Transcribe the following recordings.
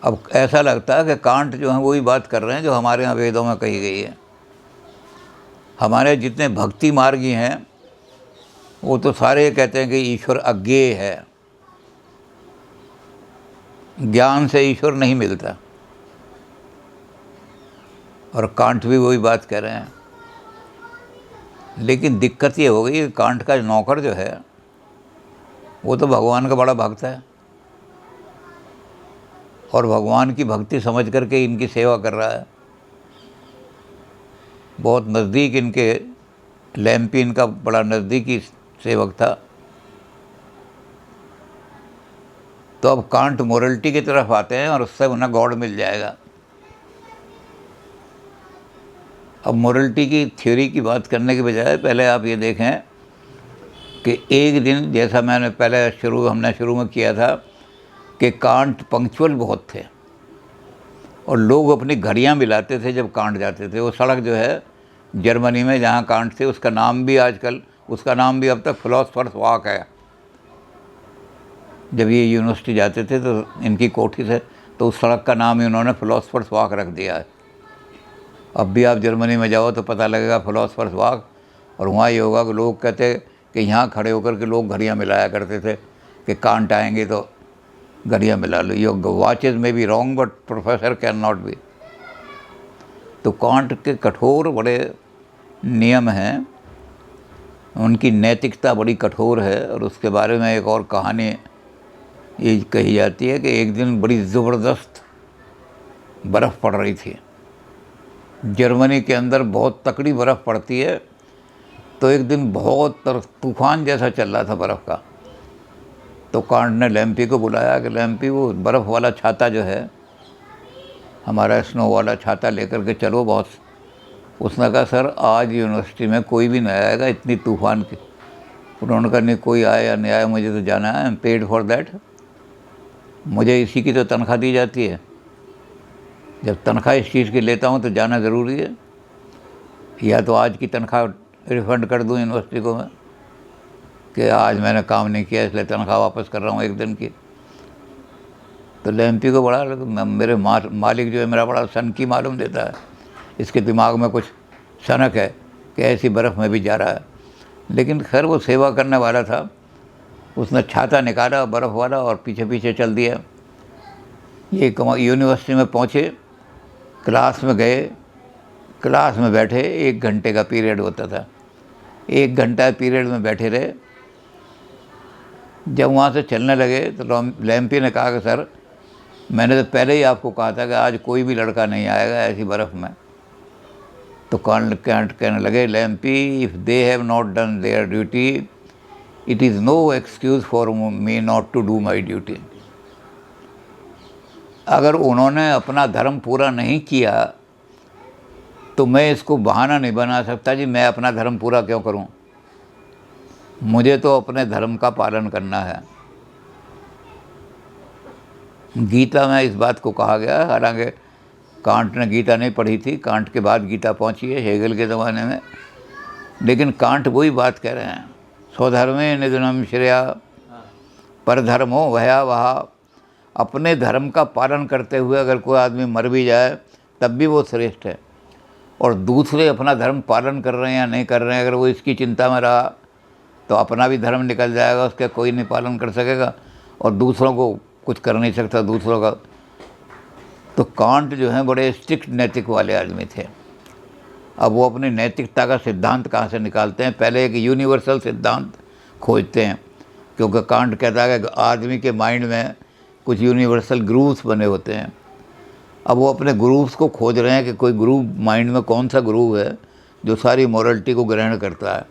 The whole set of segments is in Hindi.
अब ऐसा लगता है कि कांट जो है वही बात कर रहे हैं जो हमारे यहाँ वेदों में कही गई है। हमारे जितने भक्ति मार्गी हैं वो तो सारे कहते हैं कि ईश्वर अज्ञेय है, ज्ञान से ईश्वर नहीं मिलता, और कांट भी वही बात कह रहे हैं। लेकिन दिक्कत ये हो गई कि कांट का नौकर जो है वो तो भगवान का बड़ा भक्त है और भगवान की भक्ति समझ करके इनकी सेवा कर रहा है। बहुत नज़दीक इनके लैम्पी इनका बड़ा नज़दीकी सेवक था। तो अब कांट मोरलिटी की तरफ आते हैं और उससे उन्हें गॉड मिल जाएगा। अब मोरलिटी की थ्योरी की बात करने के बजाय पहले आप ये देखें कि एक दिन, जैसा मैंने पहले हमने शुरू में किया था कि कांट पंक्चुअल बहुत थे और लोग अपनी घड़ियां मिलाते थे जब कांट जाते थे। वो सड़क जो है जर्मनी में जहाँ कांट थे उसका नाम भी अब तक फिलोसफर्स वॉक है। जब ये यूनिवर्सिटी जाते थे तो इनकी कोठी से तो उस सड़क का नाम ही उन्होंने फिलोसफर्स वॉक रख दिया है। अब भी आप जर्मनी में जाओ तो पता लगेगा फिलोसफर्स वॉक, और वहाँ ये होगा कि लोग कहते कि यहाँ खड़े होकर के लोग घड़ियाँ मिलाया करते थे कि कांट आएंगे तो घड़ियाँ मिला लो। योर वॉचेज में be wrong but professor can not be. तो कांट के कठोर बड़े नियम हैं, उनकी नैतिकता बड़ी कठोर है। और उसके बारे में एक और कहानी ये कही जाती है कि एक दिन बड़ी ज़बरदस्त बर्फ़ पड़ रही थी। जर्मनी के अंदर बहुत तकड़ी बर्फ़ पड़ती है। तो एक दिन बहुत तूफ़ान जैसा चल रहा था बर्फ़ का। तो कांट ने लैम्पी को बुलाया कि लैम्पी वो बर्फ़ वाला छाता जो है, हमारा स्नो वाला छाता लेकर के चलो बहुत। उसने कहा सर आज यूनिवर्सिटी में कोई भी नहीं आएगा इतनी तूफ़ान की। उन्होंने कहा नहीं कोई आए या नहीं आए मुझे तो जाना है, I am paid for that. मुझे इसी की तो तनख्वाह दी जाती है, जब तनख्वाह इस चीज़ की लेता हूँ तो जाना ज़रूरी है। या तो आज की तनख्वाह रिफ़ंड कर दूँ यूनिवर्सिटी को मैं कि आज मैंने काम नहीं किया इसलिए तनख्वाह वापस कर रहा हूँ एक दिन की। तो लैम्पी को बड़ा मेरे मालिक जो है मेरा बड़ा सनकी मालूम देता है, इसके दिमाग में कुछ सनक है कि ऐसी बर्फ़ में भी जा रहा है। लेकिन खैर वो सेवा करने वाला था, उसने छाता निकाला बर्फ़ वाला और पीछे पीछे चल दिया। ये यूनिवर्सिटी में पहुँचे, क्लास में गए, क्लास में बैठे, 1 घंटे का पीरियड होता था। 1 घंटा पीरियड में बैठे रहे। जब वहाँ से चलने लगे तो लैम्पी ने कहा कि सर मैंने तो पहले ही आपको कहा था कि आज कोई भी लड़का नहीं आएगा ऐसी बर्फ़ में। तो कांट कहने लगे लैम्पी if they have not done their duty it is no excuse for me not to do my duty. अगर उन्होंने अपना धर्म पूरा नहीं किया तो मैं इसको बहाना नहीं बना सकता जी मैं अपना धर्म पूरा क्यों करूं। मुझे तो अपने धर्म का पालन करना है। गीता में इस बात को कहा गया, हालांकि कांट ने गीता नहीं पढ़ी थी, कांट के बाद गीता पहुंची है हेगल के ज़माने में। लेकिन कांट वही बात कह रहे हैं, स्वधर्मे निधनम श्रेया परधर्मो भयावहा। अपने धर्म का पालन करते हुए अगर कोई आदमी मर भी जाए तब भी वो श्रेष्ठ है। और दूसरे अपना धर्म पालन कर रहे हैं या नहीं कर रहे हैं, अगर वो इसकी चिंता में रहा तो अपना भी धर्म निकल जाएगा, उसका कोई नहीं पालन कर सकेगा और दूसरों को कुछ कर नहीं सकता दूसरों का। तो कांट जो हैं बड़े स्ट्रिक्ट नैतिक वाले आदमी थे। अब वो अपनी नैतिकता का सिद्धांत कहाँ से निकालते हैं, पहले एक यूनिवर्सल सिद्धांत खोजते हैं, क्योंकि कांट कहता है कि आदमी के माइंड में कुछ यूनिवर्सल ग्रूव्स बने होते हैं। अब वो अपने ग्रूव्स को खोज रहे हैं कि कोई ग्रूव माइंड में कौन सा ग्रूव है जो सारी मॉरलिटी को ग्रहण करता है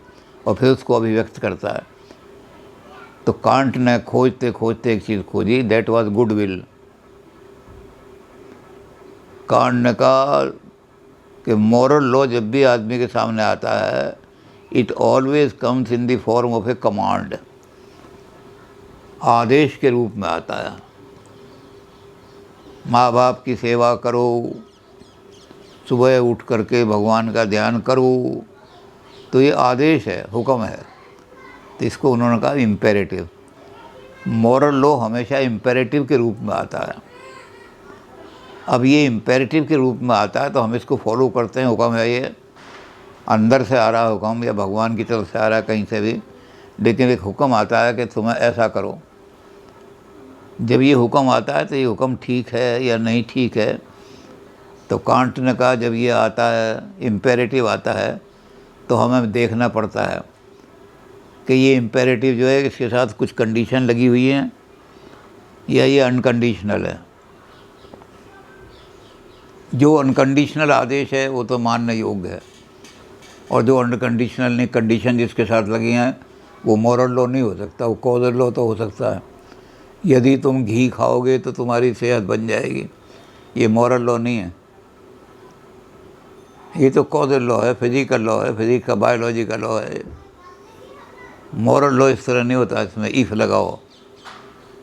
और फिर उसको अभिव्यक्त करता है। तो कांट ने खोजते खोजते एक चीज़ खोजी, that was good will. Can't ने कहा कि मॉरल लॉ जब भी आदमी के सामने आता है it always comes in the form of a command, आदेश के रूप में आता है। माँ बाप की सेवा करो, सुबह उठ करके भगवान का ध्यान करो, तो ये आदेश है, हुक्म है। तो इसको उन्होंने कहा इम्पेरेटिव। मॉरल लॉ हमेशा इम्पेरेटिव के रूप में आता है। अब ये इम्पेरेटिव के रूप में आता है तो हम इसको फॉलो करते हैं। हुक्म है, ये अंदर से आ रहा है हुक्म या भगवान की तरफ से आ रहा है कहीं से भी, लेकिन एक हुक्म आता है कि तुम्हें ऐसा करो। जब ये हुक्म आता है तो ये हुक्म ठीक है या नहीं ठीक है। तो कांट ने कहा जब ये आता है, इम्पेरेटिव आता है, तो हमें देखना पड़ता है कि ये इम्पेरेटिव जो है इसके साथ कुछ कंडीशन लगी हुई हैं या ये अनकंडीशनल है। जो अनकंडीशनल आदेश है वो तो मानने योग्य है, और जो अनकंडीशनल नहीं, कंडीशन जिसके साथ लगी हैं वो मॉरल लॉ नहीं हो सकता, वो कॉजल लॉ तो हो सकता है। यदि तुम घी खाओगे तो तुम्हारी सेहत बन जाएगी, ये मॉरल लॉ नहीं है, ये तो कॉजल लॉ है, फिजिकल लॉ है, फिजिक्स का बायोलॉजी का लॉ है। मॉरल लॉ इस तरह नहीं होता, इसमें इफ़ लगाओ,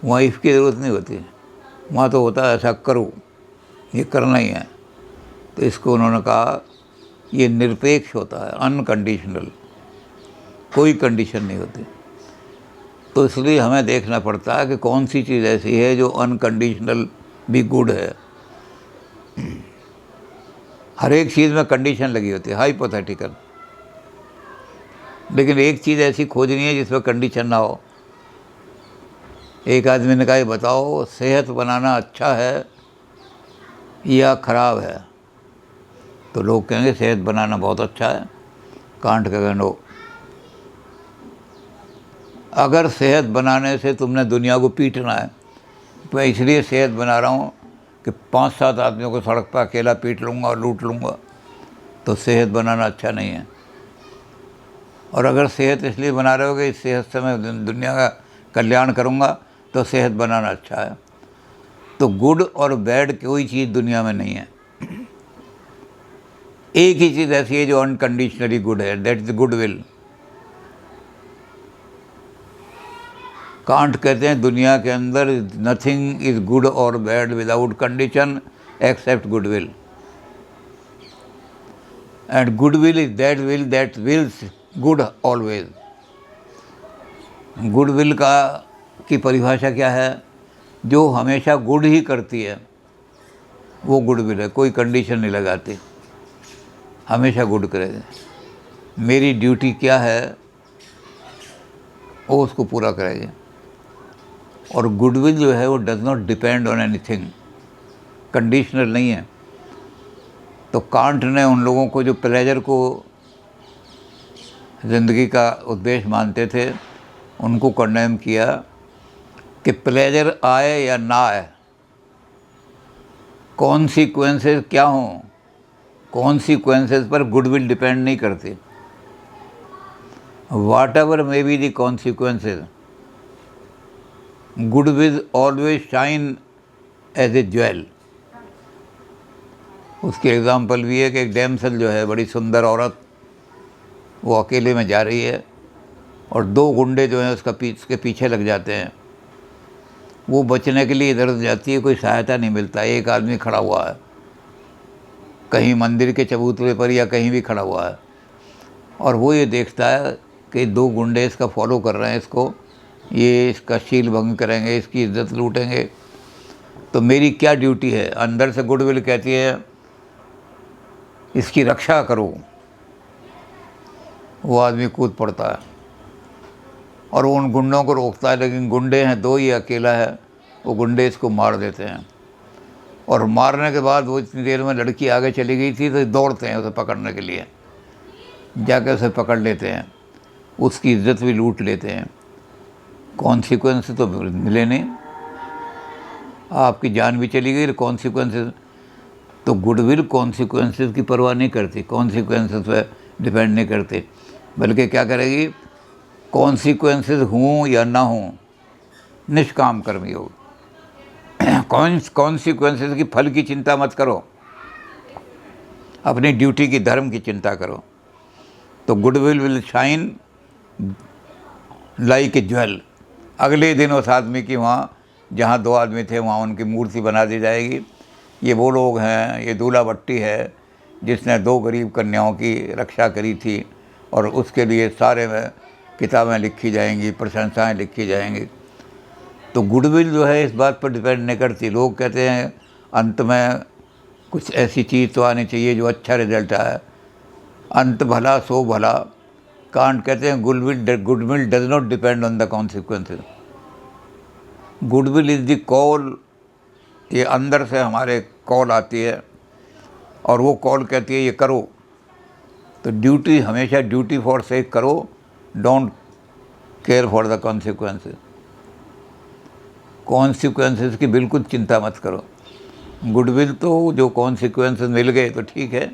वहाँ इफ़ की ज़रूरत नहीं होती, वहाँ तो होता है ऐसा करो, ये करना ही है। तो इसको उन्होंने कहा ये निरपेक्ष होता है, अनकंडीशनल, कोई कंडीशन नहीं होती। तो इसलिए हमें देखना पड़ता है कि कौन सी चीज़ ऐसी है जो अनकंडीशनल भी गुड है। हर एक चीज़ में कंडीशन लगी होती है, हाइपोथेटिकल, लेकिन एक चीज़ ऐसी खोजनी है जिसमें कंडीशन ना हो। एक आदमी ने कहा ये बताओ सेहत बनाना अच्छा है या ख़राब है, तो लोग कहेंगे सेहत बनाना बहुत अच्छा है। कांट कहेंगे नो, अगर सेहत बनाने से तुमने दुनिया को पीटना है, तो मैं इसलिए सेहत बना रहा हूँ कि 5-7 आदमियों को सड़क पर अकेला पीट लूँगा और लूट लूँगा, तो सेहत बनाना अच्छा नहीं है। और अगर सेहत इसलिए बना रहे हो कि इस सेहत से मैं दुनिया का कल्याण करूँगा, तो सेहत बनाना अच्छा है। तो गुड और बैड कोई चीज़ दुनिया में नहीं है, एक ही चीज़ ऐसी है जो अनकंडीशनली गुड है, that is good will. Kant कहते हैं दुनिया के अंदर नथिंग इज गुड और bad without condition except good will, and good will is that wills good always. Good will की परिभाषा क्या है? जो हमेशा गुड ही करती है वो गुड विल है, कोई कंडीशन नहीं लगाती, हमेशा गुड करेगा। मेरी ड्यूटी क्या है वो उसको पूरा करेगी। और गुडविल जो है वो does not depend on anything, conditional नहीं है। तो कांट ने उन लोगों को जो प्लेजर को ज़िंदगी का उद्देश्य मानते थे उनको कंडेम किया कि प्लेजर आए या ना आए, कॉन्सिक्वेंसेस क्या हों, कॉन्सिक्वेंसेस पर गुडविल डिपेंड नहीं करती। Whatever may be the consequences, goodwill always shine as a jewel. उसकी एग्ज़ाम्पल भी है कि एक डैमसल जो है, बड़ी सुंदर औरत, वो अकेले में जा रही है और 2 गुंडे जो हैं उसके पीछे लग जाते हैं। वो बचने के लिए इधर उधर जाती है, कोई सहायता नहीं मिलता। एक आदमी खड़ा हुआ है कहीं मंदिर के चबूतरे पर या कहीं भी खड़ा हुआ है, और वो ये देखता है कि 2 गुंडे इसका फॉलो कर रहे हैं, ये इसका शील भंग करेंगे, इसकी इज्जत लूटेंगे, तो मेरी क्या ड्यूटी है? अंदर से गुडविल कहती है इसकी रक्षा करो। वो आदमी कूद पड़ता है और वो उन गुंडों को रोकता है, लेकिन गुंडे हैं 2, ये अकेला है। वो गुंडे इसको मार देते हैं, और मारने के बाद वो इतनी देर में लड़की आगे चली गई थी तो दौड़ते हैं उसे पकड़ने के लिए, जाके उसे पकड़ लेते हैं, उसकी इज्जत भी लूट लेते हैं। कॉन्सिक्वेंस तो मिले नहीं, आपकी जान भी चली गई, कॉन्सिक्वेंसेस। तो गुडविल कॉन्सिक्वेंसेस की परवाह नहीं करती, कॉन्सिक्वेंसेस पे डिपेंड नहीं करती, बल्कि क्या करेगी? कॉन्सिक्वेंसेस हों या ना हों, निष्काम कर्मी हो। कॉन्सिक्वेंसेस की फल की चिंता मत करो, अपनी ड्यूटी की, धर्म की चिंता करो। तो goodwill will shine like a jewel. अगले दिन उस आदमी की वहाँ, जहाँ 2 आदमी थे, वहाँ उनकी मूर्ति बना दी जाएगी। ये वो लोग हैं, ये दूल्हा भट्टी है जिसने 2 गरीब कन्याओं की रक्षा करी थी, और उसके लिए सारे में किताबें लिखी जाएंगी, प्रशंसाएं लिखी जाएंगी। तो गुडविल जो है इस बात पर डिपेंड नहीं करती। लोग कहते हैं अंत में कुछ ऐसी चीज़ तो आनी चाहिए जो अच्छा रिजल्ट आए। अंत भला सो भला। कांट कहते हैं goodwill does not depend on the consequences. Goodwill is the call. ये अंदर से हमारे कॉल आती है और वो कॉल कहती है ये करो। तो ड्यूटी हमेशा ड्यूटी फॉर सेक करो, don't care for the consequences. Consequences की बिल्कुल चिंता मत करो। गुडविल तो जो कॉन्सिक्वेंसेस मिल गए तो ठीक है,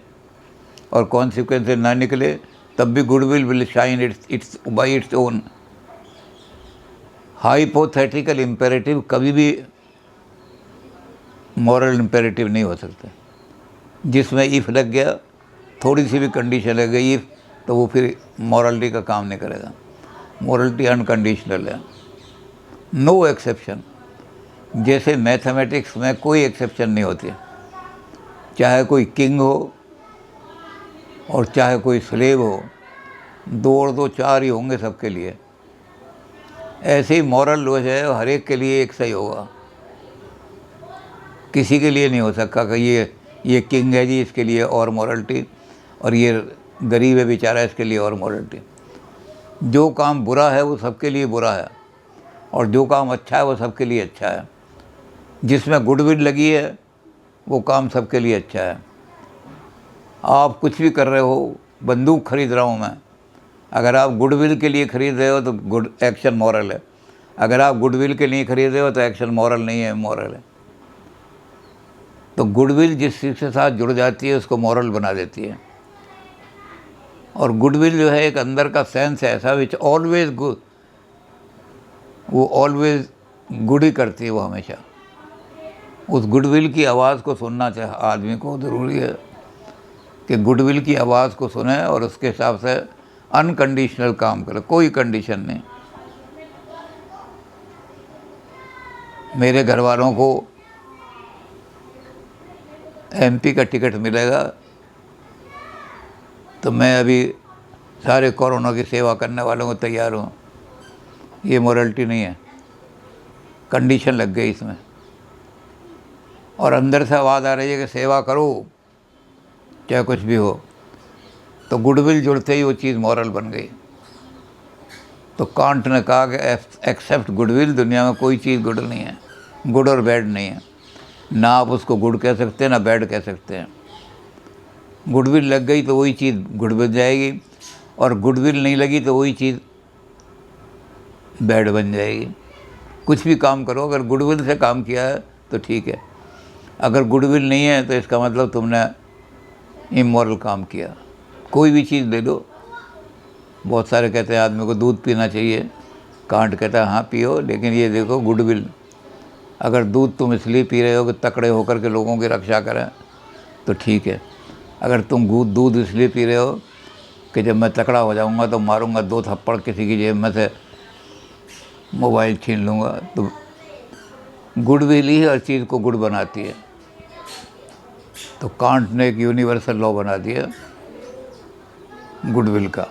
और कॉन्सिक्वेंसेस ना निकले तब भी goodwill will shine it's by its own. Hypothetical imperative कभी भी मॉरल इम्पेरेटिव नहीं हो सकता। जिसमें इफ़ लग गया, थोड़ी सी भी कंडीशन लग गई इफ़, तो वो फिर मॉरलिटी का काम नहीं करेगा। मॉरलिटी अनकंडीशनल है, नो एक्सेप्शन। जैसे मैथमेटिक्स में कोई एक्सेप्शन नहीं होती, चाहे कोई किंग हो और चाहे कोई स्लेव हो, 2 और 2 4 ही होंगे सबके लिए। ऐसे ही मॉरल लॉ है, हर एक के लिए एक सही होगा। किसी के लिए नहीं हो सकता कि ये किंग है जी इसके लिए और मॉरलिटी, और ये गरीब है बेचारा इसके लिए और मॉरलिटी। जो काम बुरा है वो सबके लिए बुरा है, और जो काम अच्छा है वो सबके लिए अच्छा है। जिसमें गुडविल लगी है वो काम सबके लिए अच्छा है। आप कुछ भी कर रहे हो, बंदूक खरीद रहा हूँ मैं, अगर आप गुडविल के लिए खरीद रहे हो तो गुड एक्शन मॉरल है। अगर आप गुडविल के लिए खरीद रहे हो तो एक्शन मॉरल नहीं है, मॉरल है। तो गुडविल जिस चीज़ के साथ जुड़ जाती है उसको मॉरल बना देती है। और गुडविल जो है एक अंदर का सेंस है ऐसा विच ऑलवेज गुड, वो ऑलवेज गुड ही करती है वो हमेशा। उस गुडविल की आवाज़ को सुनना चाहिए आदमी को, ज़रूरी है कि गुडविल की आवाज़ को सुने और उसके हिसाब से अनकंडीशनल काम करे, कोई कंडीशन नहीं। मेरे घर वालों को एमपी का टिकट मिलेगा तो मैं अभी सारे कोरोना की सेवा करने वालों को तैयार हूँ। ये मॉरलिटी नहीं है, कंडीशन लग गई इसमें। और अंदर से आवाज़ आ रही है कि सेवा करो चाहे कुछ भी हो, तो गुडविल जुड़ते ही वो चीज़ मॉरल बन गई। तो कांट ने कहा कि एक्सेप्ट गुडविल, दुनिया में कोई चीज़ गुड नहीं है, गुड और बैड नहीं है। ना आप उसको गुड कह सकते हैं ना बैड कह सकते हैं। गुडविल लग गई तो वही चीज़ गुड बन जाएगी, और गुडविल नहीं लगी तो वही चीज़ बैड बन जाएगी। कुछ भी काम करो, अगर गुडविल से काम किया है तो ठीक है, अगर गुडविल नहीं है तो इसका मतलब तुमने इमोरल काम किया। कोई भी चीज़ ले लो। बहुत सारे कहते हैं आदमी को दूध पीना चाहिए, कांट कहता है हाँ पियो, लेकिन ये देखो गुडविल। अगर दूध तुम इसलिए पी रहे हो कि तकड़े होकर के लोगों की रक्षा करें तो ठीक है। अगर तुम दूध इसलिए पी रहे हो कि जब मैं तकड़ा हो जाऊंगा तो मारूंगा 2 थप्पड़ किसी की जेब में से, मोबाइल छीन लूँगा, तो गुडविल ही हर चीज़ को गुड बनाती है। तो कांट ने एक यूनिवर्सल लॉ बना दिया गुडविल का।